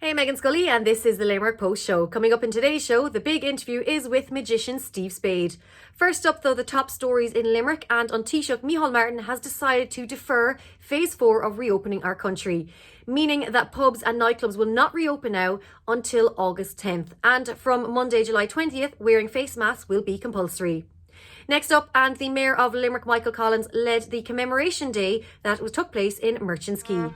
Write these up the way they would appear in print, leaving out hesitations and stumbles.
Hey, Megan Scully, and this is the Limerick Post Show. Coming up in today's show, the big interview is with magician Steve Spade. First up, though, the top stories in Limerick, and on Taoiseach Micheál Martin has decided to defer phase 4 of reopening our country, meaning that pubs and nightclubs will not reopen now until August 10th. And from Monday, July 20th, wearing face masks will be compulsory. Next up, and the Mayor of Limerick, Michael Collins, led the Commemoration Day that took place in Merchants Quay.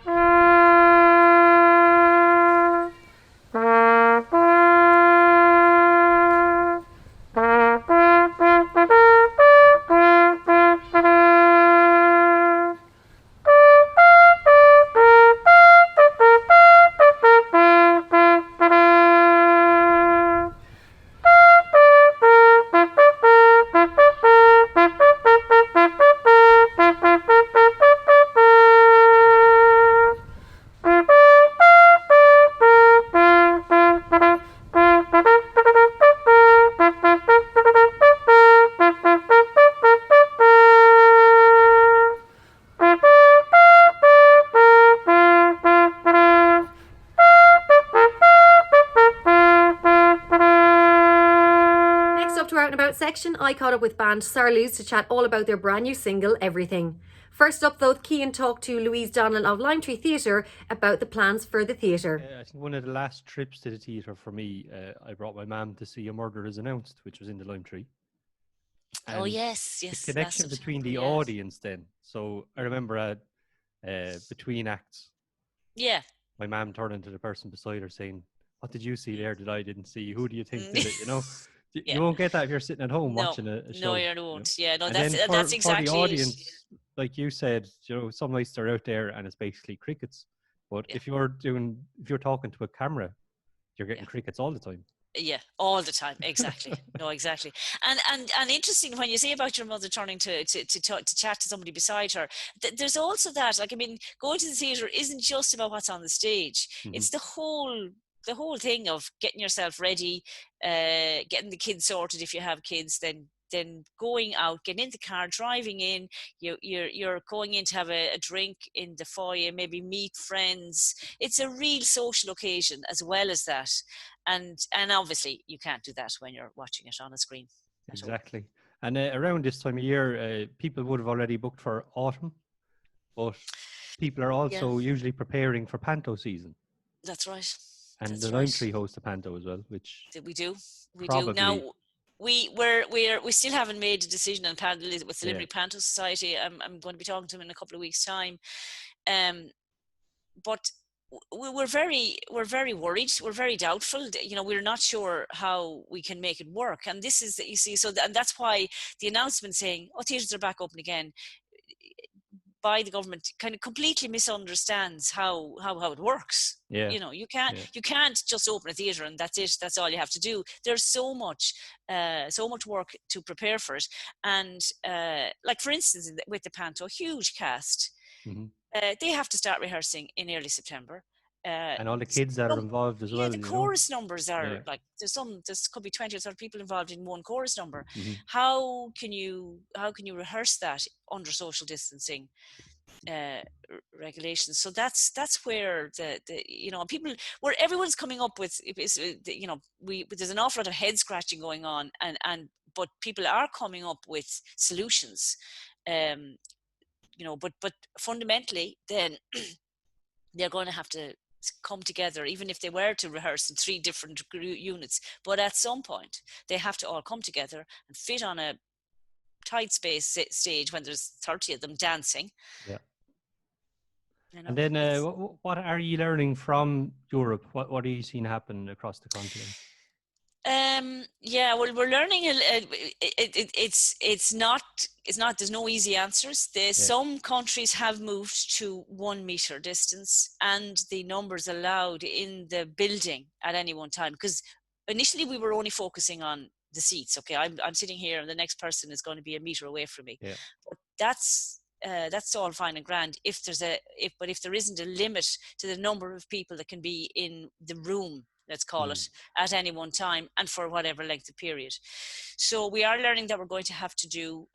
Section, I caught up with band Saarloos to chat all about their brand new single, Everything. First up, though, Cian talked to Louise Donlan of LimeTree Theatre about the plans for the theatre. I think one of the last trips to the theatre for me, I brought my mum to see A Murder Is Announced, which was in the LimeTree. Oh, yes. The connection between the audience then. So I remember between acts. Yeah. My mum turning to the person beside her saying, "What did you see there that I didn't see? Who do you think did it?" You know? Yeah. You won't get that if you're sitting at home watching a show. No, you won't. You know? Yeah, no, and that's exactly for the audience, it. like you said, some nights they're out there and it's basically crickets. But if you're talking to a camera, you're getting crickets all the time. Yeah, all the time. Exactly. No, exactly. And interesting when you say about your mother turning to chat to somebody beside her. There's also that. Like, I mean, going to the theatre isn't just about what's on the stage. Mm-hmm. It's the whole thing of getting yourself ready, getting the kids sorted if you have kids, then going out, getting in the car, driving in. You're going in to have a drink in the foyer, maybe meet friends. It's a real social occasion as well as that, and obviously you can't do that when you're watching it on a screen. Exactly. And around this time of year, people would have already booked for autumn, but people are also usually preparing for Panto season. That's right. And the LimeTree hosts a Panto as well, which we do. Probably. Now we still haven't made a decision on Panto with the Limerick Panto Society. I'm going to be talking to them in a couple of weeks' time, but we're very worried. We're very doubtful. We're not sure how we can make it work. And this is you see, and that's why the announcement saying, "Oh, theatres are back open again," by the government kind of completely misunderstands how it works. Yeah. You can't just open a theatre and that's it. That's all you have to do. There's so much work to prepare for it. And like for instance, with the Panto, huge cast, they have to start rehearsing in early September. And all the kids that are involved as well. Yeah, the chorus numbers are like there could be 20 or 30 people involved in one chorus number. Mm-hmm. How can you rehearse that under social distancing regulations? So that's where the people where everyone's coming up with there's an awful lot of head scratching going on, but people are coming up with solutions. But fundamentally, then they're going to have to come together, even if they were to rehearse in 3 different units. But at some point, they have to all come together and fit on a tight space stage when there's 30 of them dancing. Yeah. And then, what are you learning from Europe? What are you seeing happen across the continent? Well, we're learning. It's not. There's no easy answers. Some countries have moved to 1 meter distance, and the numbers allowed in the building at any one time. Because initially we were only focusing on the seats. Okay, I'm sitting here, and the next person is going to be 1 meter away from me. Yeah. But that's all fine and grand. If there isn't a limit to the number of people that can be in the room, let's call it, at any one time and for whatever length of period. So we are learning that we're going to have to do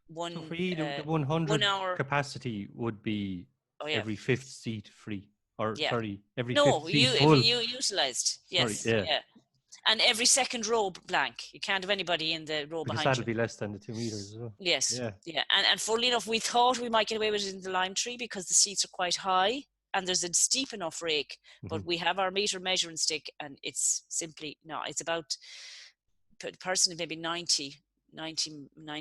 one. So for you, the 100 1 hour capacity would be every 5th seat free, or Yeah. sorry, every No, fifth seat full. you utilized. Sorry, Yes. yeah. Yeah. And every second row blank. You can't have anybody in the row Because behind that'll you. be less than the 2 meters as well. Yes. Yeah. Yeah. And funnily enough, we thought we might get away with it in the LimeTree because the seats are quite high and there's a steep enough rake. But we have our meter measuring stick and it's simply, no, it's about the person maybe 90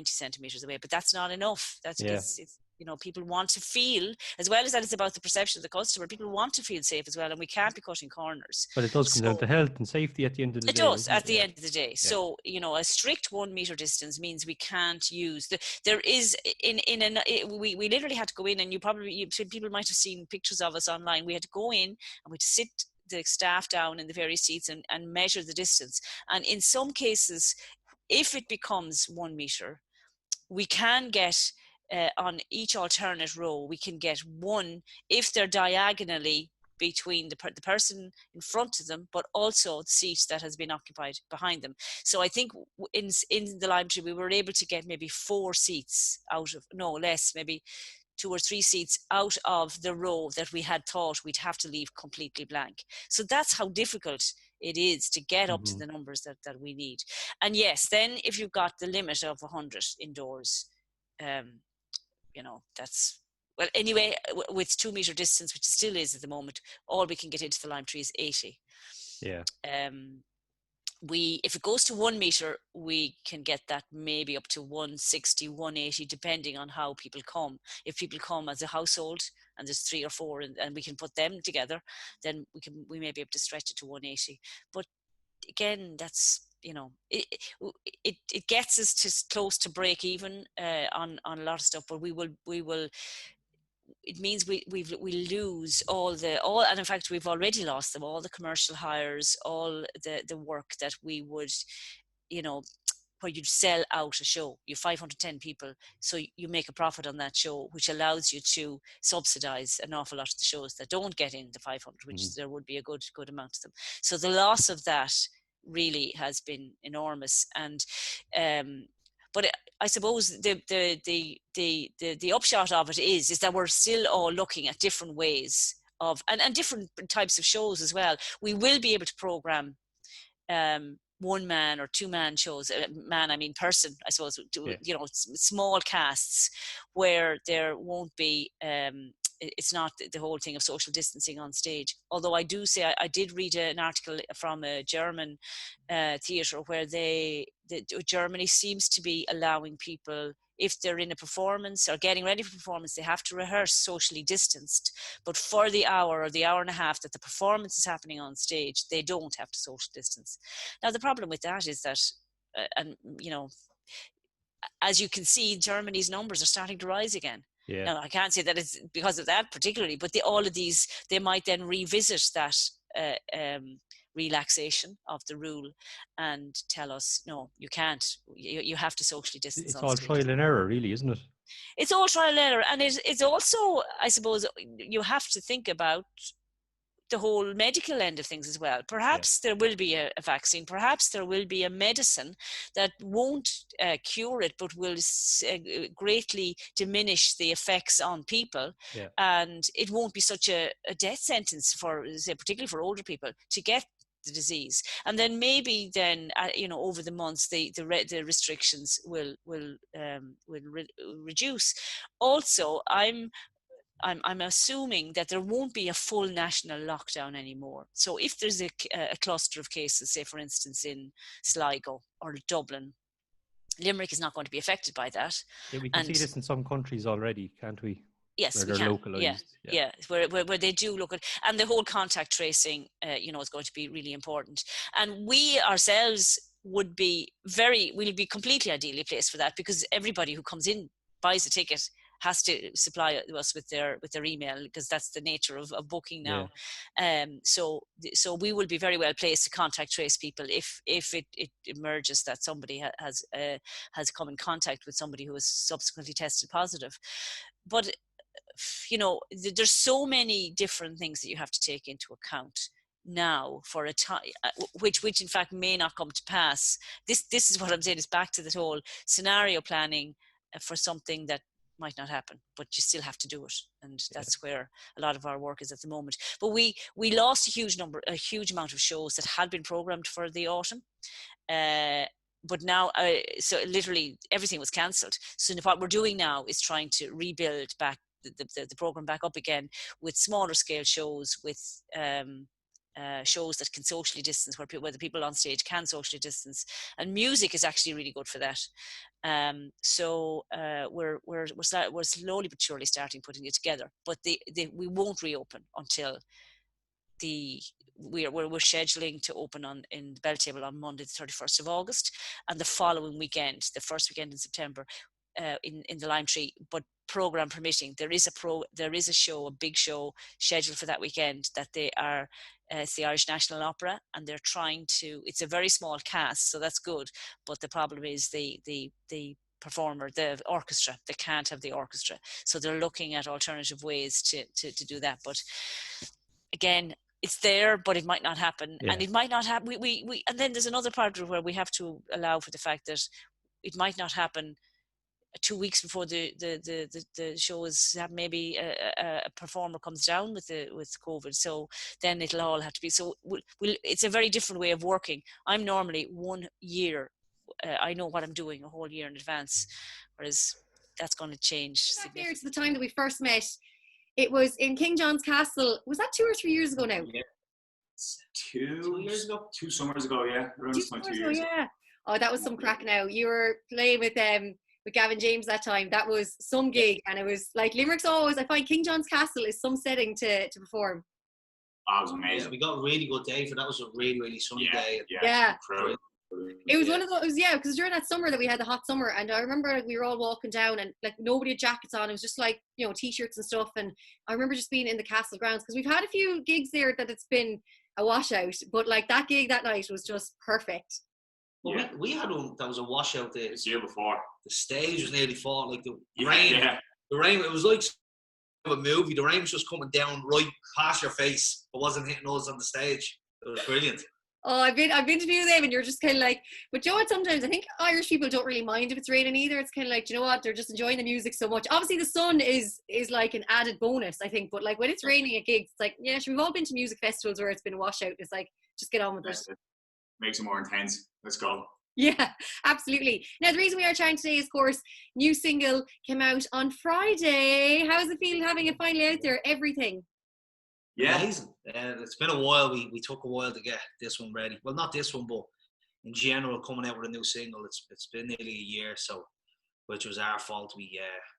centimeters away, but that's not enough. That's because it's, you know, people want to feel, as well as that it's about the perception of the customer, people want to feel safe as well, and we can't be cutting corners. But it does come down to health and safety at the end of the day. It does at the Yeah. end of the day. So, you know, a strict 1 meter distance means we can't use there is we literally had to go in, and people might have seen pictures of us online. We had to go in and we had to sit the staff down in the various seats and measure the distance. And in some cases, if it becomes 1 meter, we can get on each alternate row, we can get one if they're diagonally between the person in front of them, but also the seat that has been occupied behind them. So I think in the LimeTree, we were able to get maybe 4 seats out of, no less, maybe 2 or 3 seats out of the row that we had thought we'd have to leave completely blank. So that's how difficult it is to get up to the numbers that we need. And yes, then if you've got the limit of 100 indoors, you know, that's, well, anyway, with 2 meter distance, which it still is at the moment, all we can get into the LimeTree is 80. Yeah. If it goes to 1 meter, we can get that maybe up to 160, 180, depending on how people come. If people come as a household and there's 3 or 4 and we can put them together, then we may be able to stretch it to 180. But again, that's, you know, it gets us to close to break even on a lot of stuff, but we will. It means we lose and in fact we've already lost them, all the commercial hires, all the work that we would, you know, where you'd sell out a show, you 510 people, so you make a profit on that show, which allows you to subsidize an awful lot of the shows that don't get in the 500, which there would be a good amount of them. So the loss of that really has been enormous. And but I suppose the upshot of it is that we're still all looking at different ways of and different types of shows as well. We will be able to program 1-man or 2-man shows. Man, I mean person, I suppose. You know, small casts where there won't be. It's not the whole thing of social distancing on stage. Although I do say I did read an article from a German theatre where Germany seems to be allowing people, if they're in a performance or getting ready for performance, they have to rehearse socially distanced. But for the hour or the hour and a half that the performance is happening on stage, they don't have to social distance. Now, the problem with that is that, and you know, as you can see, Germany's numbers are starting to rise again. Yeah. Now, I can't say that it's because of that particularly, but all of these, they might then revisit that relaxation of the rule and tell us, no, you can't. You have to socially distance. It's all trial and error, really, isn't it? It's all trial and error. And it's also, I suppose, you have to think about the whole medical end of things as well. Perhaps there will be a vaccine, perhaps there will be a medicine that won't cure it, but will greatly diminish the effects on people. And it won't be such a death sentence for, say, particularly for older people to get the disease. And then maybe you know, over the months the restrictions will reduce. Also, I'm assuming that there won't be a full national lockdown anymore. So if there's a cluster of cases, say for instance in Sligo or Dublin, Limerick is not going to be affected by that. Yeah, we can see this in some countries already, can't we? Yes, where we they're can. localized. Yeah. Where they do look at, and the whole contact tracing, you know, is going to be really important. And we ourselves we'll be completely ideally placed for that, because everybody who comes in, buys a ticket, has to supply us with their email, because that's the nature of booking now. So we will be very well placed to contact trace people if it emerges that somebody has come in contact with somebody who has subsequently tested positive. But you know, there's so many different things that you have to take into account now for a time, which in fact may not come to pass. This is what I'm saying, is back to the whole scenario planning for something that might not happen, but you still have to do it, and that's where a lot of our work is at the moment. But we lost a huge amount of shows that had been programmed for the autumn, but now so literally everything was cancelled. So what we're doing now is trying to rebuild back the program back up again with smaller scale shows, with shows that can socially distance, where the people on stage can socially distance, and music is actually really good for that. So we're slowly but surely starting putting it together, but we won't reopen until we're scheduling to open in the Belltable on Monday the 31st of August, and the following weekend, the first weekend in September, in the LimeTree. But program permitting, there is a show, a big show scheduled for that weekend that it's the Irish National Opera, and they're trying to. It's a very small cast, so that's good. But the problem is the performer, the orchestra. They can't have the orchestra, so they're looking at alternative ways to do that. But again, it's there, but it might not happen, and it might not happen. We and then there's another part of it where we have to allow for the fact that it might not happen 2 weeks before the show is, maybe a performer comes down with COVID, so then it'll all have to be. So it's a very different way of working. I'm normally 1 year. I know what I'm doing a whole year in advance, whereas that's going to change. Back there to the time that we first met, it was in King John's Castle. Was that 2 or 3 years ago now? Yeah, 2 years ago, 2 summers ago. Yeah, around 2 years ago. Yeah. Oh, that was some crack. Now you were playing with Gavin James that time. That was some gig, and it was like Limerick's always. I find King John's Castle is some setting to perform. Oh, it was amazing. Yeah, we got a really good day for that. Was a really, really sunny day. Yeah. It was one of those, because during that summer that we had, the hot summer, and I remember we were all walking down, and like nobody had jackets on. It was just like, t-shirts and stuff. And I remember just being in the castle grounds, because we've had a few gigs there that it's been a washout, but like that gig that night was just perfect. Well, we had one that was a washout the year before. The stage was nearly falling, like the rain. Yeah. The rain, it was like a movie. The rain was just coming down right past your face, but wasn't hitting us on the stage. It was brilliant. Oh, I've been to do them, and you're just kind of like, but you know what? Sometimes I think Irish people don't really mind if it's raining either. It's kind of like, you know what? They're just enjoying the music so much. Obviously, the sun is like an added bonus, I think. But like when it's raining at gigs, it's like, we've all been to music festivals where it's been a washout. It's like, just get on with it. Makes it more intense. Let's go. Yeah, absolutely. Now, the reason we are chatting today is, of course, new single came out on Friday. How does it feel having it finally out there? Everything. Yeah, amazing. It's been a while. We took a while to get this one ready. Well, not this one, but in general, coming out with a new single, it's been nearly a year. So, which was our fault.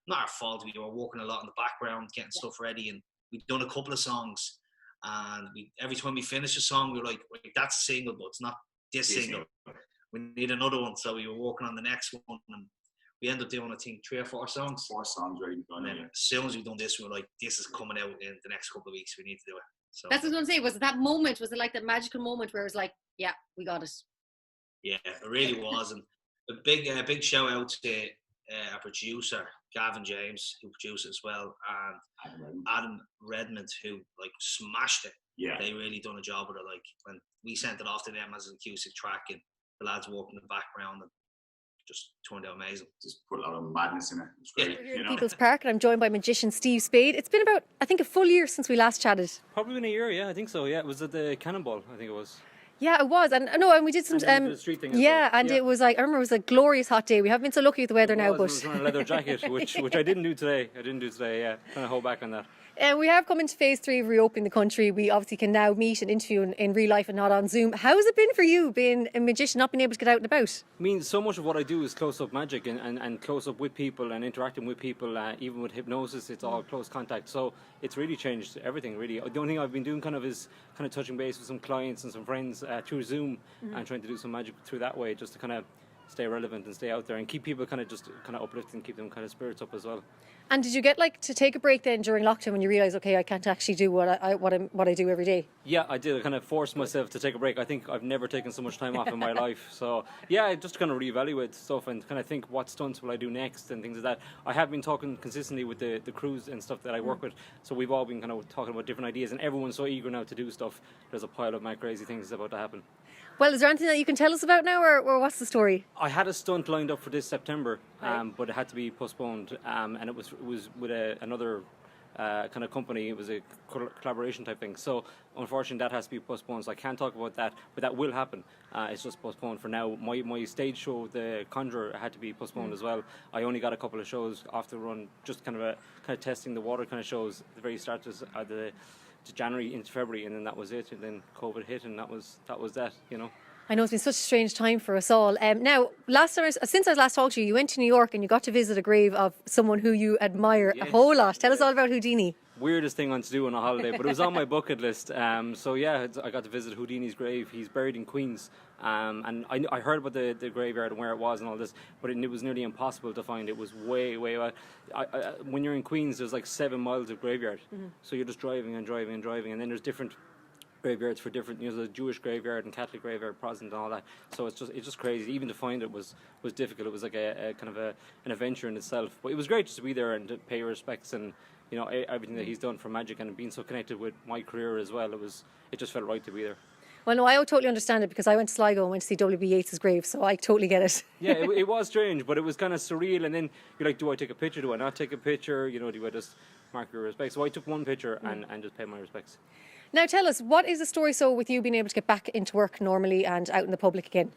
Not our fault. We were working a lot in the background, getting stuff ready, and we'd done a couple of songs. And every time we finished a song, we were like, "That's a single, but it's not this single. We need another one." So we were working on the next one, and we ended up doing, I think, 3 or 4 songs. 4 songs ready to go. And then as soon as we done this, we were like, "This is coming out in the next couple of weeks. We need to do it." So that's what I was going to say. Was it that moment? Was it like that magical moment where it was like, "Yeah, we got it"? Yeah, it really was. And a big shout out to our producer Gavin James, who produced it as well, and Adam Redmond, who like smashed it. Yeah, they really done a job with it. Like when we sent it off to them as an acoustic track, and the lads walked in the background, and just turned out amazing. Just put a lot of madness in it. It's great. We're here at People's Park, and I'm joined by magician Steve Spade. It's been about, I think, a full year since we last chatted. Probably been a year, yeah, I think so. Yeah, it was at the Cannonball, I think it was. Yeah, it was, and we did some. The street thing it was like, I remember it was a glorious hot day. We haven't been so lucky with the weather now, but I was wearing a leather jacket, which I didn't do today. Yeah, trying to hold back on that. We have come into phase 3 of reopening the country. We obviously can now meet and interview in real life and not on Zoom. How has it been for you, being a magician, not being able to get out and about? I mean, so much of what I do is close-up magic and close-up with people and interacting with people. Even with hypnosis, it's all close contact. So it's really changed everything, really. The only thing I've been doing is touching base with some clients and some friends through Zoom and trying to do some magic through that way, just to kind of stay relevant and stay out there and keep people kind of uplifted and keep them kind of spirits up as well. And did you get to take a break then during lockdown when you realised, okay, I can't actually do what I do every day? Yeah, I did. I kind of forced myself to take a break. I think I've never taken so much time off in my life. So yeah, I just kind of reevaluate stuff and kind of think what stunts will I do next and things like that. I have been talking consistently with the crews and stuff that I work with. So we've all been kind of talking about different ideas, and everyone's so eager now to do stuff. There's a pile of mad crazy things about to happen. Well, is there anything that you can tell us about now, or what's the story? I had a stunt lined up for this September, but it had to be postponed, and it was with another kind of company. It was a collaboration type thing. So unfortunately, that has to be postponed. So I can't talk about that, but that will happen. It's just postponed for now. My stage show, The Conjurer, had to be postponed as well. I only got a couple of shows off the run, just kind of testing the water kind of shows at the very start of to January into February, and then that was it. And then COVID hit, and that was that. You know. I know it's been such a strange time for us all. Now, since I last talked to you, you went to New York and you got to visit a grave of someone who you admire a whole lot. Tell us all about Houdini. Weirdest thing on to do on a holiday, but it was on my bucket list. So yeah, I got to visit Houdini's grave. He's buried in Queens, and I heard about the graveyard and where it was and all this, but it was nearly impossible to find. It was way out. When you're in Queens, there's like 7 miles of graveyard, so you're just driving, and then there's different graveyards for different, the Jewish graveyard and Catholic graveyard, Protestant and all that. So it's just crazy. Even to find it was difficult. It was like a kind of an adventure in itself. But it was great just to be there and to pay your respects, and everything that he's done for magic, and being so connected with my career as well. It just felt right to be there. Well, no, I totally understand it, because I went to Sligo and went to see W.B. Yeats' grave, so I totally get it. Yeah, it was strange, but it was kind of surreal. And then you're like, do I take a picture? Do I not take a picture? Do I just mark your respects? So I took one picture and just paid my respects. Now tell us, what is the story with you being able to get back into work normally and out in the public again?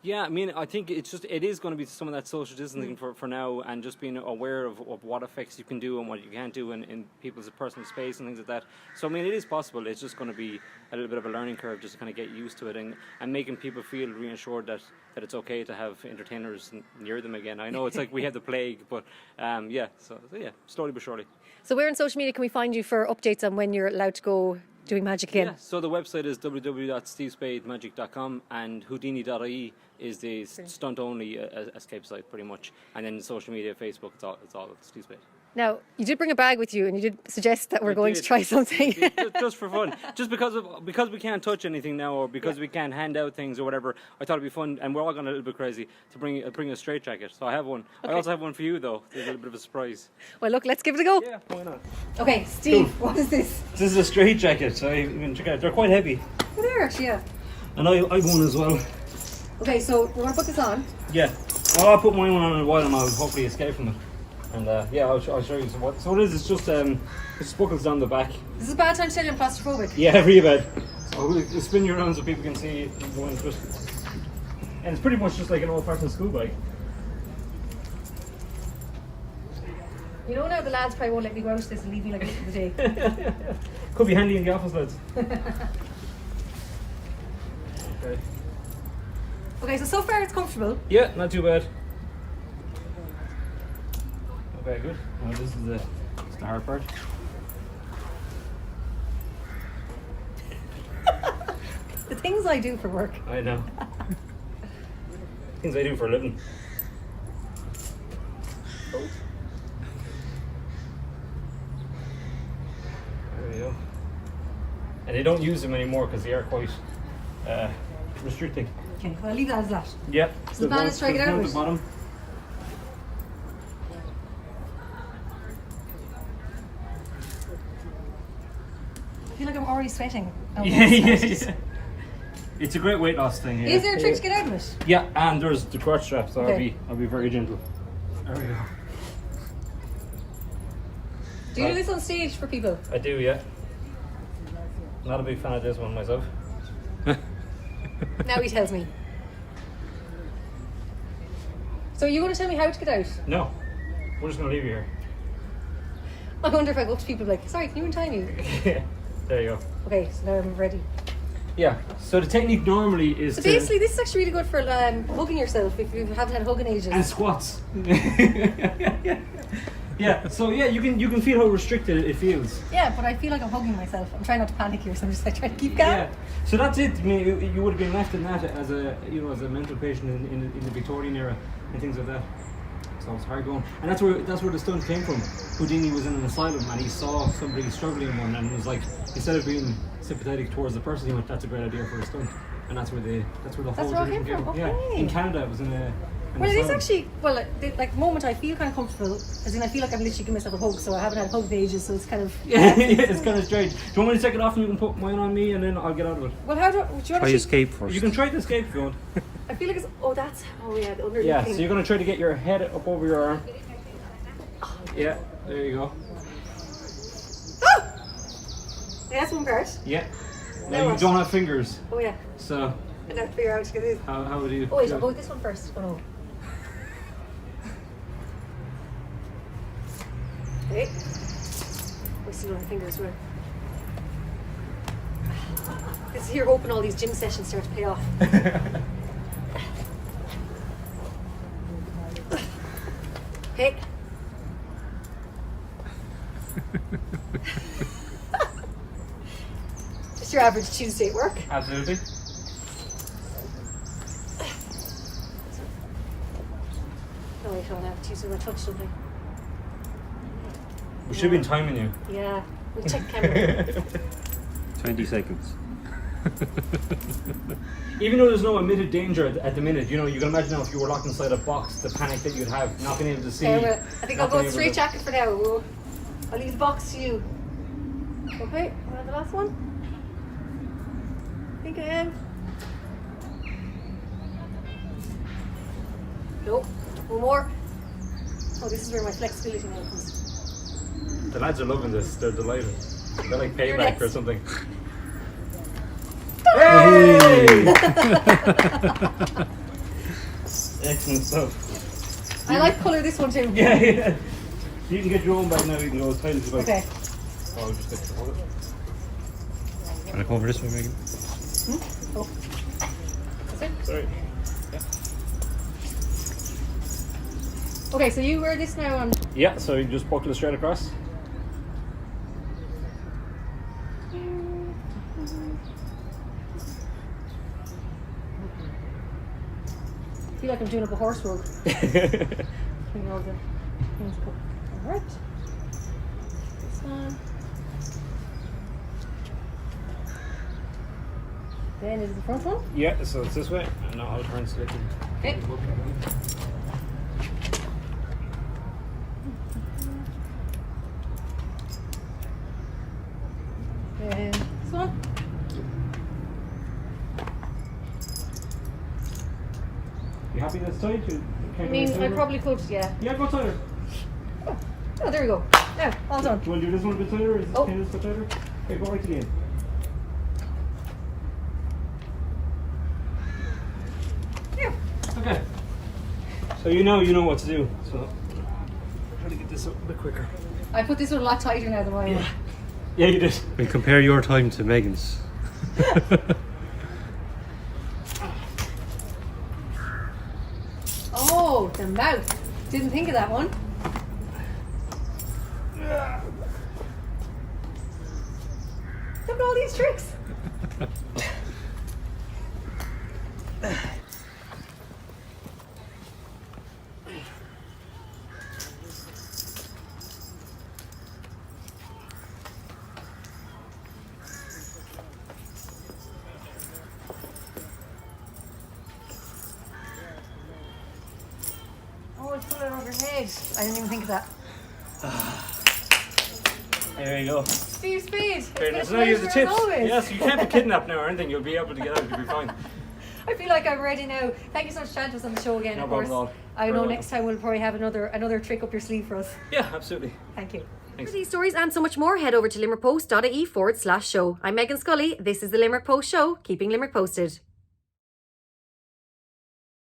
Yeah, I mean, I think it is going to be some of that social distancing for now, and just being aware of what effects you can do and what you can't do in people's personal space and things like that. So, I mean, it is possible. It's just going to be a little bit of a learning curve just to kind of get used to it, and making people feel reassured that it's okay to have entertainers near them again. I know it's like we had the plague, but so slowly but surely. So where on social media can we find you for updates on when you're allowed to go doing magic again? Yeah, so the website is www.stevespademagic.com, and Houdini.ie is the stunt-only escape site, pretty much. And then social media, Facebook, it's all Steve Spade. Now, you did bring a bag with you, and you did suggest that we're going to try something. Just for fun. Just because we can't touch anything now, or because we can't hand out things or whatever, I thought it'd be fun, and we're all going a little bit crazy, to bring a straitjacket. So I have one. Okay. I also have one for you, though. There's a little bit of a surprise. Well, look, let's give it a go. Yeah, why not? Okay, Steve, What is this? This is a straitjacket, so you can check it out. They're quite heavy. Oh, they are actually, yeah. And I've one as well. Okay, so we're going to put this on. Yeah. Well, I'll put my one on in a while, and I'll hopefully escape from it. And I'll show you what. So it is. It's just buckles down the back. This is a bad time to tell you I'm claustrophobic. Yeah, really bad. So we'll spin you around so people can see it. And it's pretty much just like an old-fashioned school bike. You know now the lads probably won't let me go out to this and leave me like this for the day. Could be handy in the office, lads. Okay. Okay, so far it's comfortable. Yeah, not too bad. Very good. Now this is the hard part. The things I do for work. I know. Things I do for a living. Oh. There we go. And they don't use them anymore because they are quite restricting. Okay, well, I'll leave that as that. Yep. So the balance, try to get out of it. The bottom. I feel like I'm already sweating. Yeah. It's a great weight loss thing. Yeah. Is there a trick to get out of it? Yeah, and there's the crotch strap, so okay. I'll be very gentle. There we go. Do you do this on stage for people? I do, yeah. Not a big fan of this one myself. Now he tells me. So are you going to tell me how to get out? No, we're just going to leave you here. I wonder if I go up to people like, sorry, can you untie me? Yeah, there you go. Okay, so now I'm ready. Yeah, so the technique normally is so basically this is actually really good for hugging yourself if you haven't had a hug in ages. And squats. Yeah, so yeah, you can feel how restricted it feels. Yeah, but I feel like I'm hugging myself. I'm trying not to panic here, so I'm just like trying to keep calm. Yeah, so that's it. I mean, you would have been left in that as a mental patient in the Victorian era and things like that. So it's hard going, and that's where the stunt came from. Houdini was in an asylum and he saw somebody struggling in one, and was like, instead of being sympathetic towards the person, he went, "That's a great idea for a stunt," and that's where the whole tradition came from. Okay. Yeah, in Canada, it was in a Well, it is actually, like the moment I feel kind of comfortable, as in I feel like I'm literally giving myself a hug, so I haven't had a hug in ages, so it's kind of... Yeah, it's kind of strange. Do you want me to take it off and you can put mine on me and then I'll get out of it? Well, how do you want to... Try escape first. You can try to escape if you want. I feel like it's... Oh, that's... Oh, yeah, the underneath Yeah, thing. so you're going to try to get your head up over your arm. Yeah, there you go. Oh! Yeah, that's one part. Yeah. Now Now you what? don't have fingers, Oh, yeah. so And I have to figure out how to get this. how would you... Oh, wait, do I'll it? go with this one first. Oh, no. Okay. I still don't have fingers, right? This is here hoping all these gym sessions start to pay off. Okay. Just your average Tuesday at work. Absolutely. Oh wait, hold on. Tuesday when I touch something. We should have been timing you. Yeah. We'll check the camera. 20 seconds. Even though there's no admitted danger at the minute, you can imagine now if you were locked inside a box, the panic that you'd have, not being able to see. I think I'll not go being able straight to- jacket for now. I'll leave the box to you. Okay, want the last one? I think I am. Nope. One more. Oh, this is where my flexibility now comes. The lads are loving this, they're delighted. They're like payback next. or something. Hey! Excellent stuff. I like colour this one too. Yeah. You can get your own bag now, you can go as tight as you like. Okay. Oh, I'll just get to hold it. Want to come over this way, Meghann? Oh. That's it? Sorry. Okay, so you wear this now on. Yeah, so you just buckle it straight across. I feel like I'm doing up a horse road. Bring all the things up. Alright. This one. Then is the front one. Yeah, so it's this way, and now I'll turn so they can... Okay. Then this one. You happy that's tight? You I can't mean, go I tighter? probably could, yeah. Yeah, go tighter. Oh, there we go. Now, all done. Do you want to do this one a bit tighter, or is this, Oh. can you just go tighter? Okay, go right to the end. Here. Okay. So you know what to do. So try to get this up a bit quicker. I put this one a lot tighter now than mine. Yeah. Yeah, you did. We'll compare your time to Megan's. Oh, the mouth. Didn't think of that one. Look at all these tricks. Oh, it's put it over your head. I didn't even think of that. There you go. Steve Spade. Very It's nice. been Now a you have the pleasure as tips. always. Yes, you can't be kidnapped now or anything. You'll be able to get out. You'll be fine. I feel like I'm ready now. Thank you so much for chatting to us on the show again. No of course. problem at all. I Very know welcome. next time we'll probably have another trick up your sleeve for us. Yeah, absolutely. Thank you. Thanks. For these stories and so much more, head over to limerickpost.ie/show. I'm Meghann Scully. This is the Limerick Post Show, keeping Limerick posted.